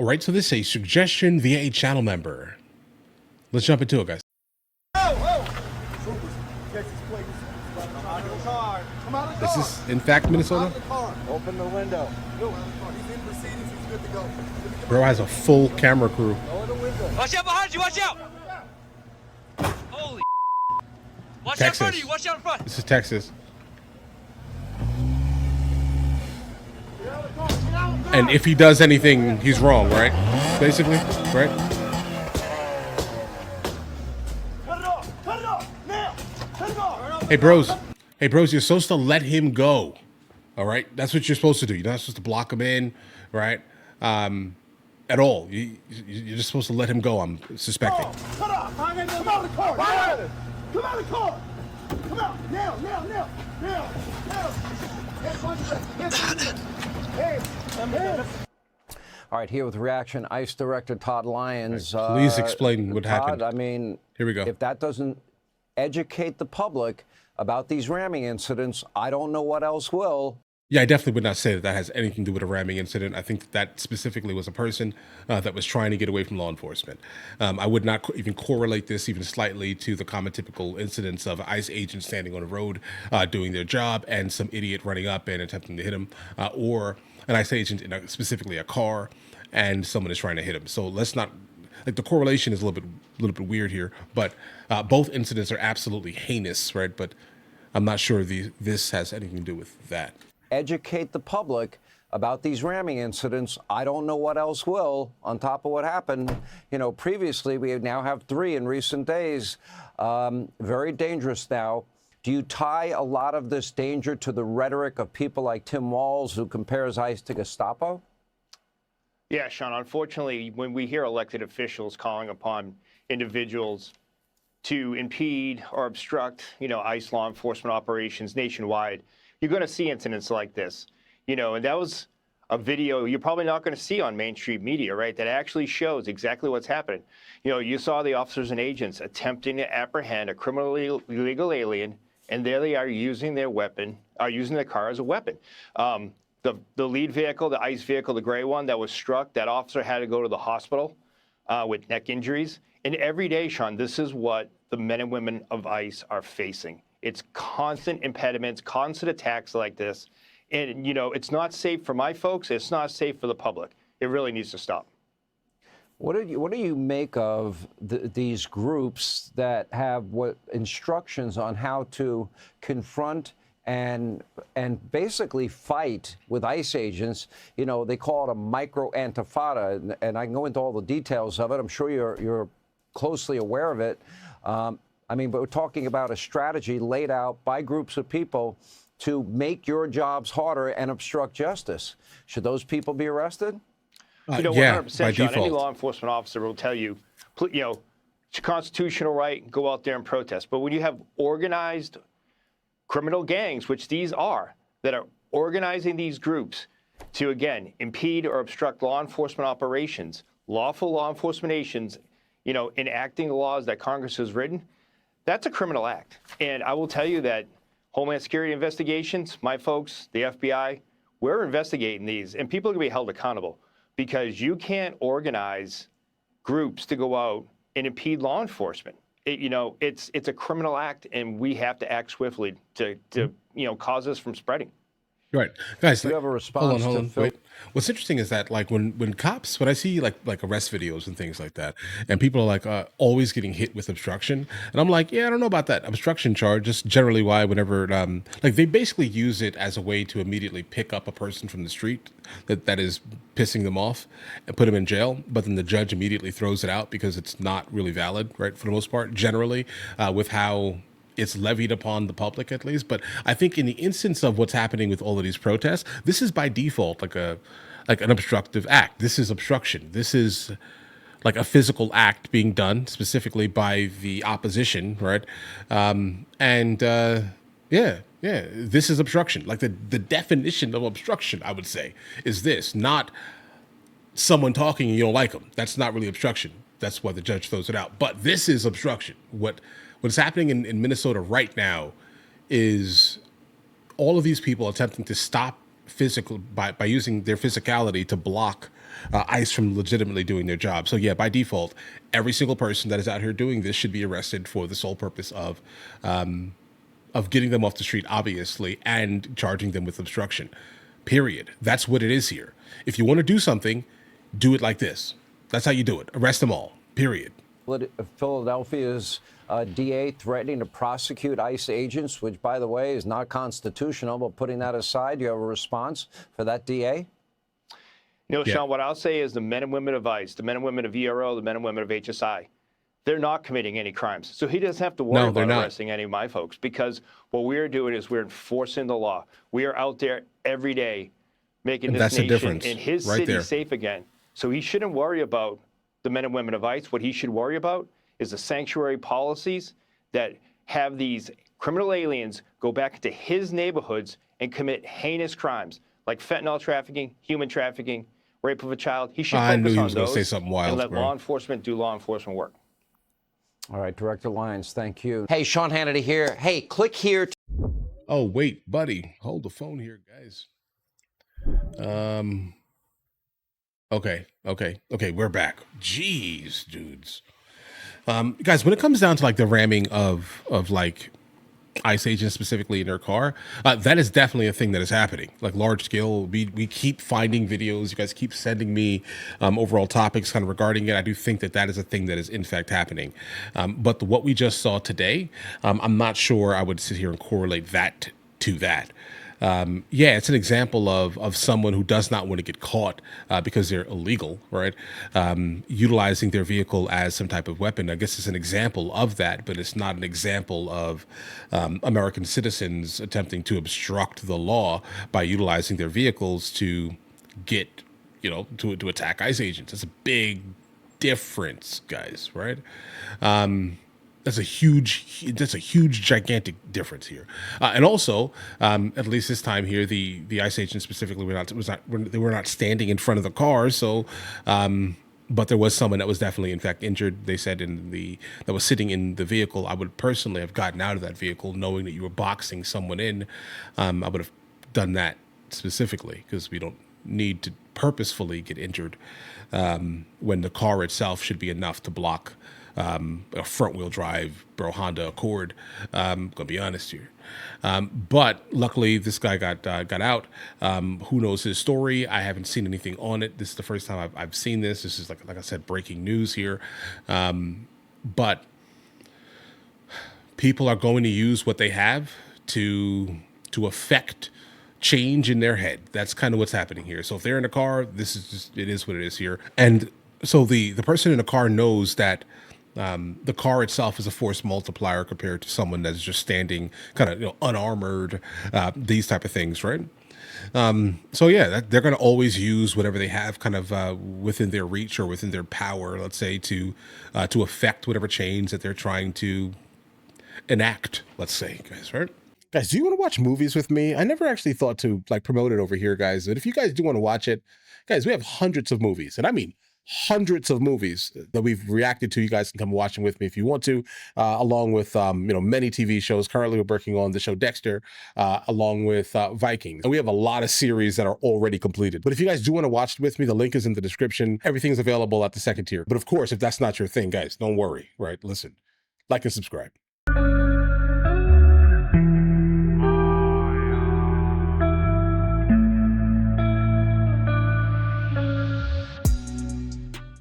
All right, so this is a suggestion via a channel member. Let's jump into it, guys. This is, in fact, Minnesota. Open the window. Bro has a full camera crew. Watch out behind you! Watch out! Holy! Watch Texas. out in front of you! Watch out in front! This is Texas. And if he does anything, he's wrong, right? Basically, right? Cut it off! Now! Cut it off! Hey, bros, you're supposed to let him go. All right? That's what you're supposed to do. You're not supposed to block him in, right? At all. You're just supposed to let him go, I'm suspecting. Cut off! Come out of the car! Come out of the car! Come out! Now! Hey! All right, here with reaction, ICE Director Todd Lyons. Right, please explain what Todd, happened. I mean, here we go. If that doesn't educate the public about these ramming incidents, I don't know what else will. Yeah, I definitely would not say that has anything to do with a ramming incident. I think that specifically was a person that was trying to get away from law enforcement. I would not even correlate this even slightly to the common typical incidents of ICE agents standing on a road doing their job and some idiot running up and attempting to hit him, or an ICE agent in specifically a car and someone is trying to hit him. So let's not, like, the correlation is a little bit weird here, but both incidents are absolutely heinous, right? But I'm not sure this has anything to do with that. Educate the public about these ramming incidents. I don't know what else will, on top of what happened. You know, previously, we now have 3 in recent days. Very dangerous now. Do you tie a lot of this danger to the rhetoric of people like Tim Walz, who compares ICE to Gestapo? Yeah, Sean, unfortunately, when we hear elected officials calling upon individuals to impede or obstruct, ICE law enforcement operations nationwide, you're going to see incidents like this, and that was a video you're probably not going to see on mainstream media, right? That actually shows exactly what's happening. You saw the officers and agents attempting to apprehend a criminally illegal alien, and there they are using their car as a weapon. The lead vehicle, the ICE vehicle, the gray one that was struck, that officer had to go to the hospital with neck injuries. And every day, Sean, this is what the men and women of ICE are facing. It's constant impediments, constant attacks like this. And, it's not safe for my folks. It's not safe for the public. It really needs to stop. What do you make of these groups that have instructions on how to confront and basically fight with ICE agents? They call it a micro-antifada, and I can go into all the details of it. I'm sure you're closely aware of it. But we're talking about a strategy laid out by groups of people to make your jobs harder and obstruct justice. Should those people be arrested? 100%, by Sean, default. any law enforcement officer will tell you, it's a constitutional right, go out there and protest. But when you have organized criminal gangs, which these are, that are organizing these groups to, again, impede or obstruct law enforcement operations, lawful law enforcement agents, enacting the laws that Congress has written, that's a criminal act. And I will tell you that Homeland Security investigations, my folks, the FBI, we're investigating these, and people are going to be held accountable because you can't organize groups to go out and impede law enforcement. It's a criminal act, and we have to act swiftly to cause this from spreading. Right, guys. Do you have a response? Hold on. Wait. What's interesting is that, like, when I see like arrest videos and things like that, and people are like always getting hit with obstruction, and I'm like, yeah, I don't know about that obstruction charge. Just generally, why whenever they basically use it as a way to immediately pick up a person from the street that is pissing them off and put them in jail, but then the judge immediately throws it out because it's not really valid, right? For the most part, generally, with how it's levied upon the public, at least. But I think in the instance of what's happening with all of these protests, this is by default like an obstructive act. This is obstruction. This is like a physical act being done specifically by the opposition, right? This is obstruction. Like the definition of obstruction, I would say, is this, not someone talking and you don't like them. That's not really obstruction. That's why the judge throws it out. But this is obstruction. What's happening in Minnesota right now is all of these people attempting to stop by using their physicality to block ICE from legitimately doing their job. So yeah, by default, every single person that is out here doing this should be arrested for the sole purpose of getting them off the street, obviously, and charging them with obstruction. Period. That's what it is here. If you want to do something, do it like this. That's how you do it. Arrest them all. Period. Philadelphia's DA threatening to prosecute ICE agents, which, by the way, is not constitutional. But putting that aside, do you have a response for that DA? Sean, what I'll say is the men and women of ICE, the men and women of ERO, the men and women of HSI, they're not committing any crimes. So he doesn't have to worry about arresting any of my folks, because what we're doing is we're enforcing the law. We are out there every day making this nation and his city safe again. So he shouldn't worry about the men and women of ICE. What he should worry about is the sanctuary policies that have these criminal aliens go back into his neighborhoods and commit heinous crimes like fentanyl trafficking, human trafficking, rape of a child. He should focus on those say something wild, and let law enforcement do law enforcement work. All right, Director Lyons, thank you. Hey, Sean Hannity here. Hey, click here. Oh, wait, buddy. Hold the phone here, guys. Okay, we're back. Jeez, dudes. Guys, when it comes down to like the ramming of like ICE agents specifically in their car, that is definitely a thing that is happening, like large scale. We keep finding videos. You guys keep sending me overall topics kind of regarding it. I do think that is a thing that is in fact happening. But what we just saw today, I'm not sure I would sit here and correlate that to that. Yeah, it's an example of someone who does not want to get caught because they're illegal, right? Utilizing their vehicle as some type of weapon. I guess it's an example of that, but it's not an example of American citizens attempting to obstruct the law by utilizing their vehicles to get, to attack ICE agents. It's a big difference, guys, right? That's a huge, gigantic difference here. And also, at least this time here, the ICE agents specifically they were not standing in front of the car. So, but there was someone that was definitely, in fact, injured. They said that was sitting in the vehicle. I would personally have gotten out of that vehicle knowing that you were boxing someone in. I would have done that specifically because we don't need to purposefully get injured when the car itself should be enough to block a front-wheel drive Honda Accord. I'm gonna be honest here, but luckily this guy got out. Who knows his story? I haven't seen anything on it. This is the first time I've seen this. This is like I said, breaking news here. But people are going to use what they have to affect change in their head. That's kind of what's happening here. So if they're in a car, it is what it is here. And so the person in the car knows that the car itself is a force multiplier compared to someone that's just standing kind of unarmored, these type of things, right? So yeah, they're going to always use whatever they have kind of within their reach or within their power, let's say, to affect whatever change that they're trying to enact, let's say, guys, right? Guys, do you want to watch movies with me? I never actually thought to like promote it over here, guys. But if you guys do want to watch it, guys, we have hundreds of movies, and I mean hundreds of movies that we've reacted to. You guys can come watch them with me if you want to, along with many TV shows. Currently, we're working on the show Dexter, along with Vikings, and we have a lot of series that are already completed. But if you guys do want to watch it with me, the link is in the description. Everything's available at the second tier. But of course, if that's not your thing, guys, don't worry. Right? Listen, like and subscribe.